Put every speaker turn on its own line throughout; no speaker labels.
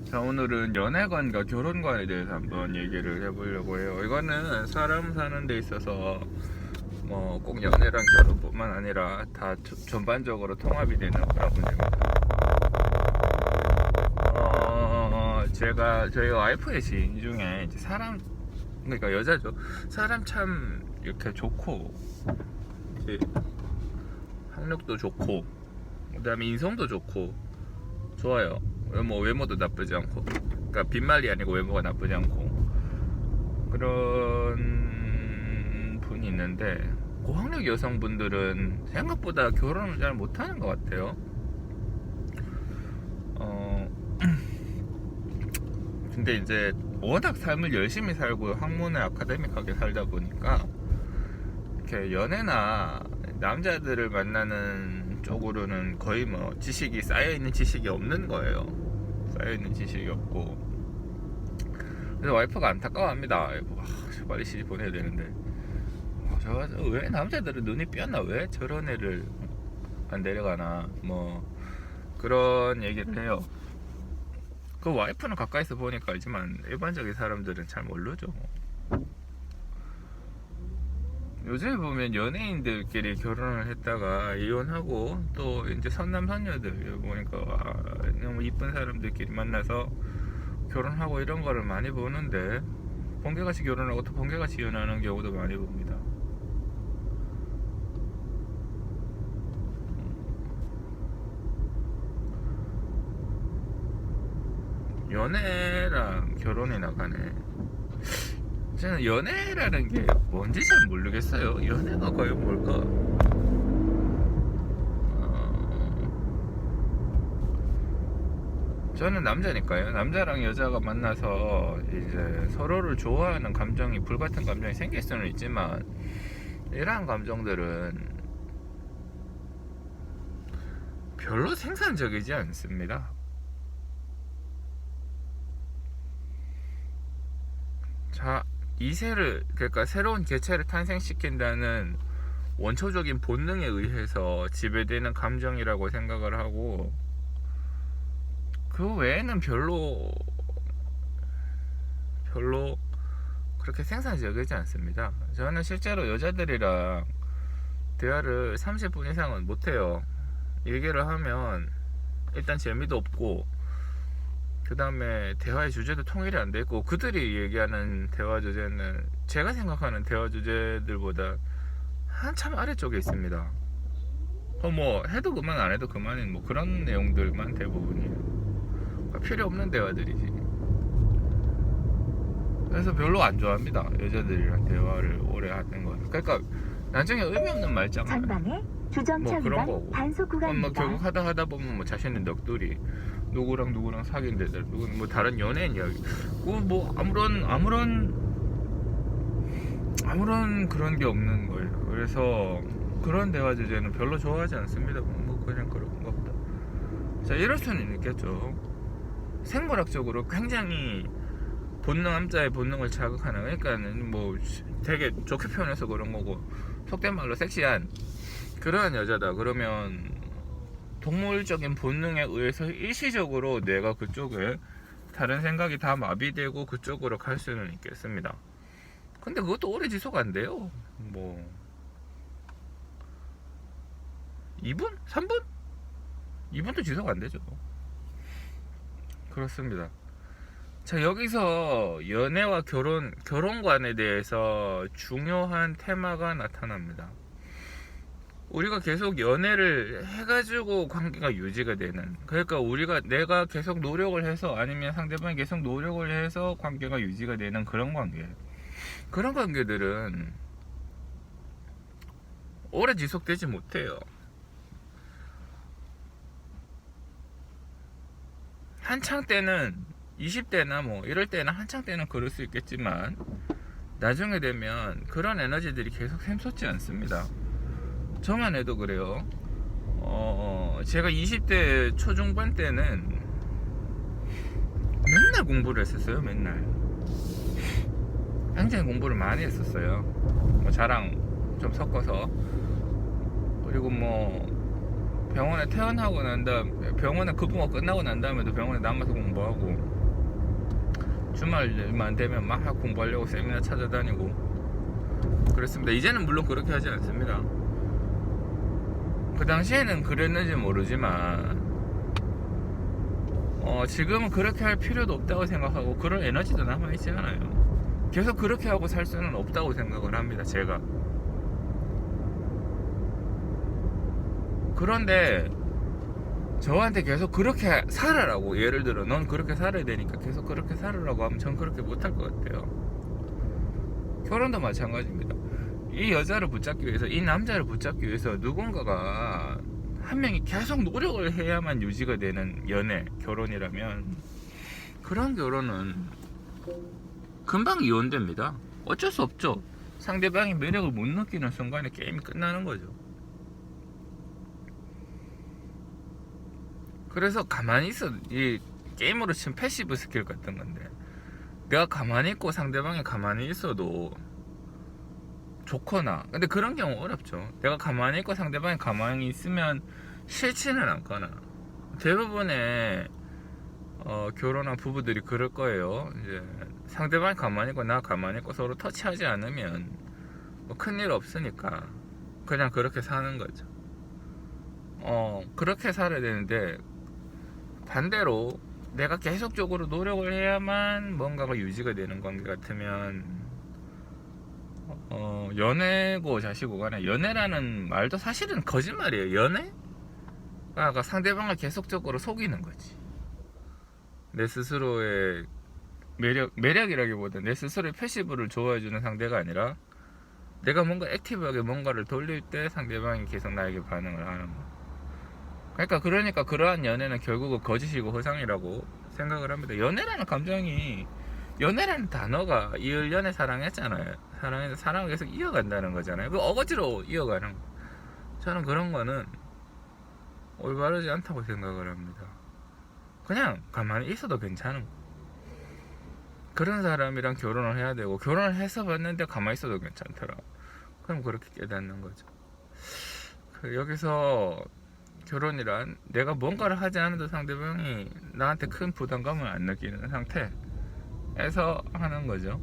자, 오늘은 연애관과 결혼관에 대해서 한번 얘기를 해보려고 해요. 이거는 사람 사는 데 있어서 뭐 꼭 연애랑 결혼뿐만 아니라 다 전반적으로 통합이 되는 그런 문제입니다. 제가 저희 와이프의 지인 중에 이제 사람, 그러니까 여자죠. 사람 참 이렇게 좋고 이제 학력도 좋고 그다음에 인성도 좋고 좋아요. 외모도 나쁘지 않고, 그러니까 빈말이 아니고 외모가 나쁘지 않고 그런 분이 있는데, 고학력 여성분들은 생각보다 결혼을 잘 못하는 것 같아요. 근데 이제 워낙 삶을 열심히 살고 학문을 아카데믹하게 살다 보니까 이렇게 연애나 남자들을 만나는 쪽으로는 거의 뭐 지식이 쌓여있는 지식이 없는 거예요. 쌓여있는 지식이 없고, 그래서 와이프가 안타까워합니다. 빨리 시집 보내야 되는데 왜 남자들은 눈이 삐었나, 왜 저런 애를 안 데려가나, 뭐 그런 얘기를 해요. 그 와이프는 가까이서 보니까 알지만 일반적인 사람들은 잘 모르죠. 요즘에 보면 연예인들끼리 결혼을 했다가 이혼하고 또 이제 선남선녀들 보니까 너무 이쁜 사람들끼리 만나서 결혼하고 이런 거를 많이 보는데, 번개같이 결혼하고 또 번개같이 이혼하는 경우도 많이 봅니다. 연애랑 결혼이 나가네. 저는 연애라는 게 뭔지 잘 모르겠어요. 연애가 과연 뭘까? 저는 남자니까요. 남자랑 여자가 만나서 이제 서로를 좋아하는 감정이, 불같은 감정이 생길 수는 있지만, 이러한 감정들은 별로 생산적이지 않습니다. 자, 이세를, 그러니까 새로운 개체를 탄생시킨다는 원초적인 본능에 의해서 지배되는 감정이라고 생각을 하고, 그 외에는 별로 그렇게 생산적이지 않습니다. 저는 실제로 여자들이랑 대화를 30분 이상은 못해요. 얘기를 하면 일단 재미도 없고, 그 다음에 대화의 주제도 통일이 안 돼 있고, 그들이 얘기하는 대화 주제는 제가 생각하는 대화 주제들보다 한참 아래쪽에 있습니다. 뭐 해도 그만 안 해도 그만인 뭐 그런 내용들만 대부분이에요. 그러니까 필요 없는 대화들이지. 그래서 별로 안 좋아합니다, 여자들이랑 대화를 오래 하는 건. 그러니까 나중에 의미 없는 말장난,
전방에 주정차
뭐 그런
위반
거고,
단속
뭐
구간입니다.
결국 하다 보면 뭐 자신의 넋두리, 누구랑 사귄 데들, 누구 뭐 다른 연예인 이야기, 뭐 아무런 그런 게 없는 거예요. 그래서 그런 대화 주제는 별로 좋아하지 않습니다. 뭐 그냥 그런가 보다. 자, 이럴 수는 있겠죠. 생물학적으로 굉장히 남자의 본능을 자극하는, 그러니까는 뭐 되게 좋게 표현해서 그런 거고, 속된 말로 섹시한 그러한 여자다 그러면 동물적인 본능에 의해서 일시적으로 내가 그쪽에 다른 생각이 다 마비되고 그쪽으로 갈 수는 있겠습니다. 근데 그것도 오래 지속 안 돼요. 뭐 2분? 3분? 2분도 지속 안 되죠. 그렇습니다. 자, 여기서 연애와 결혼관에 대해서 중요한 테마가 나타납니다. 우리가 계속 연애를 해가지고 관계가 유지가 되는, 그러니까 내가 계속 노력을 해서, 아니면 상대방이 계속 노력을 해서 관계가 유지가 되는 그런 관계들은 오래 지속되지 못해요. 한창 때는 20대나 뭐 이럴 때는 한창 때는 그럴 수 있겠지만, 나중에 되면 그런 에너지들이 계속 샘솟지 않습니다. 저만 해도 그래요. 제가 20대 초중반 때는 맨날 공부를 했었어요. 맨날 굉장히 공부를 많이 했었어요. 뭐 자랑 좀 섞어서. 그리고 뭐 병원에 퇴원하고 난 다음, 병원에 급부가 끝나고 난 다음에도 병원에 남아서 공부하고, 주말만 되면 막 공부하려고 세미나 찾아다니고 그랬습니다. 이제는 물론 그렇게 하지 않습니다. 그 당시에는 그랬는지 모르지만 지금은 그렇게 할 필요도 없다고 생각하고 그런 에너지도 남아있지 않아요. 계속 그렇게 하고 살 수는 없다고 생각을 합니다, 제가. 그런데 저한테 계속 그렇게 살아라고, 예를 들어 넌 그렇게 살아야 되니까 계속 그렇게 살아라고 하면 전 그렇게 못할 것 같아요. 결혼도 마찬가지입니다. 이 여자를 붙잡기 위해서, 이 남자를 붙잡기 위해서 누군가가 한 명이 계속 노력을 해야만 유지가 되는 연애, 결혼이라면 그런 결혼은 금방 이혼됩니다. 어쩔 수 없죠. 상대방이 매력을 못 느끼는 순간에 게임이 끝나는 거죠. 그래서 가만히 있어, 이 게임으로 치면 패시브 스킬 같은 건데, 내가 가만히 있고 상대방이 가만히 있어도 좋거나, 근데 그런 경우 어렵죠. 내가 가만히 있고 상대방이 가만히 있으면 싫지는 않거나, 대부분의 결혼한 부부들이 그럴 거예요. 이제 상대방이 가만히 있고 나 가만히 있고 서로 터치하지 않으면 뭐 큰일 없으니까 그냥 그렇게 사는 거죠. 그렇게 살아야 되는데, 반대로 내가 계속적으로 노력을 해야만 뭔가가 유지가 되는 관계 같으면 연애고 자시고 간에, 연애라는 말도 사실은 거짓말이에요. 연애가 상대방을 계속적으로 속이는 거지. 내 스스로의 매력이라기보다 내 스스로의 패시브를 좋아해주는 상대가 아니라, 내가 뭔가 액티브하게 뭔가를 돌릴 때 상대방이 계속 나에게 반응을 하는 거. 그러니까 그러한 연애는 결국은 거짓이고 허상이라고 생각을 합니다. 연애라는 감정이, 연애라는 단어가 이을연애 사랑했잖아요. 사랑해서 사랑을 계속 이어간다는 거잖아요. 그 어거지로 이어가는 거. 저는 그런 거는 올바르지 않다고 생각을 합니다. 그냥 가만히 있어도 괜찮은 거. 그런 사람이랑 결혼을 해야 되고, 결혼을 해서 봤는데 가만히 있어도 괜찮더라. 그럼 그렇게 깨닫는 거죠. 여기서 결혼이란 내가 뭔가를 하지 않아도 상대방이 나한테 큰 부담감을 안 느끼는 상태에서 하는 거죠.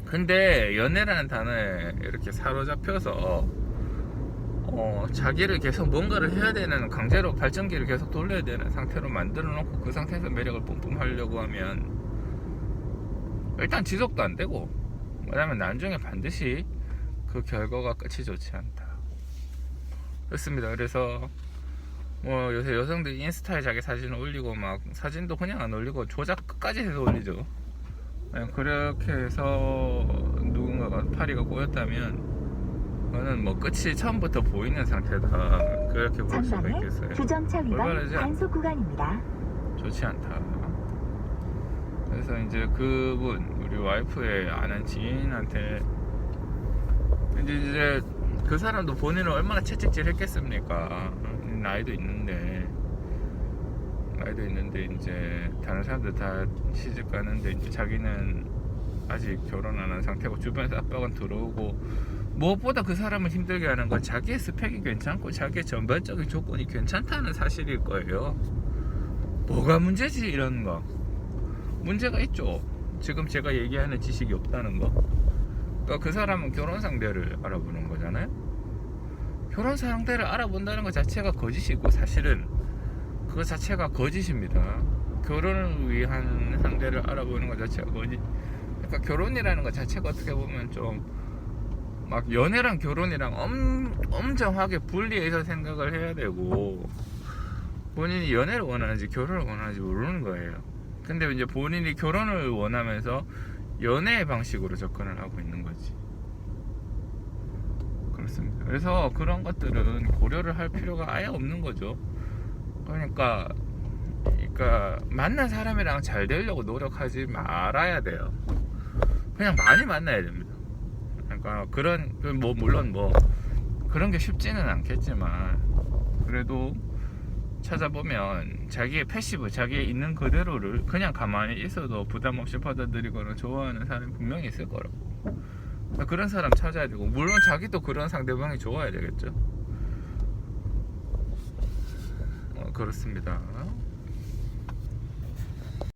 근데 연애라는 단어에 이렇게 사로잡혀서 자기를 계속 뭔가를 해야 되는, 강제로 발전기를 계속 돌려야 되는 상태로 만들어 놓고 그 상태에서 매력을 뿜뿜 하려고 하면 일단 지속도 안 되고, 왜냐면 나중에 반드시 그 결과가 끝이 좋지 않다. 그렇습니다. 그래서 뭐 요새 여성들이 인스타에 자기 사진을 올리고, 막 사진도 그냥 안 올리고 조작 끝까지 해서 올리죠. 그렇게 해서 누군가가 파리가 꼬였다면 그거는 뭐 끝이 처음부터 보이는 상태다, 그렇게 볼 수가 있겠어요.
주정차 위반 단속 구간입니다.
좋지 않다. 그래서 이제 그분, 우리 와이프의 아는 지인한테 이제 그 사람도 본인을 얼마나 채찍질 했겠습니까? 나이도 있는데 이제 다른 사람들 다 시집 가는데 이제 자기는 아직 결혼 안 한 상태고, 주변에서 압박은 들어오고, 무엇보다 그 사람을 힘들게 하는 건 자기의 스펙이 괜찮고 자기의 전반적인 조건이 괜찮다는 사실일 거예요. 뭐가 문제지? 이런 거 문제가 있죠. 지금 제가 얘기하는 지식이 없다는 거. 그러니까 그 사람은 결혼 상대를 알아보는 거잖아요. 결혼 상대를 알아본다는 것 자체가 거짓이고, 사실은 그거 자체가 거짓입니다. 결혼을 위한 상대를 알아보는 것 자체가 거짓. 그러니까 결혼이라는 것 자체가 어떻게 보면 좀 막 연애랑 결혼이랑 엄정하게 분리해서 생각을 해야 되고, 본인이 연애를 원하는지 결혼을 원하는지 모르는 거예요. 근데 이제 본인이 결혼을 원하면서 연애의 방식으로 접근을 하고 있는 거지. 그렇습니다. 그래서 그런 것들은 고려를 할 필요가 아예 없는 거죠. 그러니까 만난 사람이랑 잘 되려고 노력하지 말아야 돼요. 그냥 많이 만나야 됩니다. 그러니까 물론 그런 게 쉽지는 않겠지만, 그래도 찾아보면 자기의 패시브, 자기의 있는 그대로를 그냥 가만히 있어도 부담 없이 받아들이거나 좋아하는 사람이 분명히 있을 거라고. 그런 사람 찾아야 되고, 물론 자기도 그런 상대방이 좋아야 되겠죠. 그렇습니다.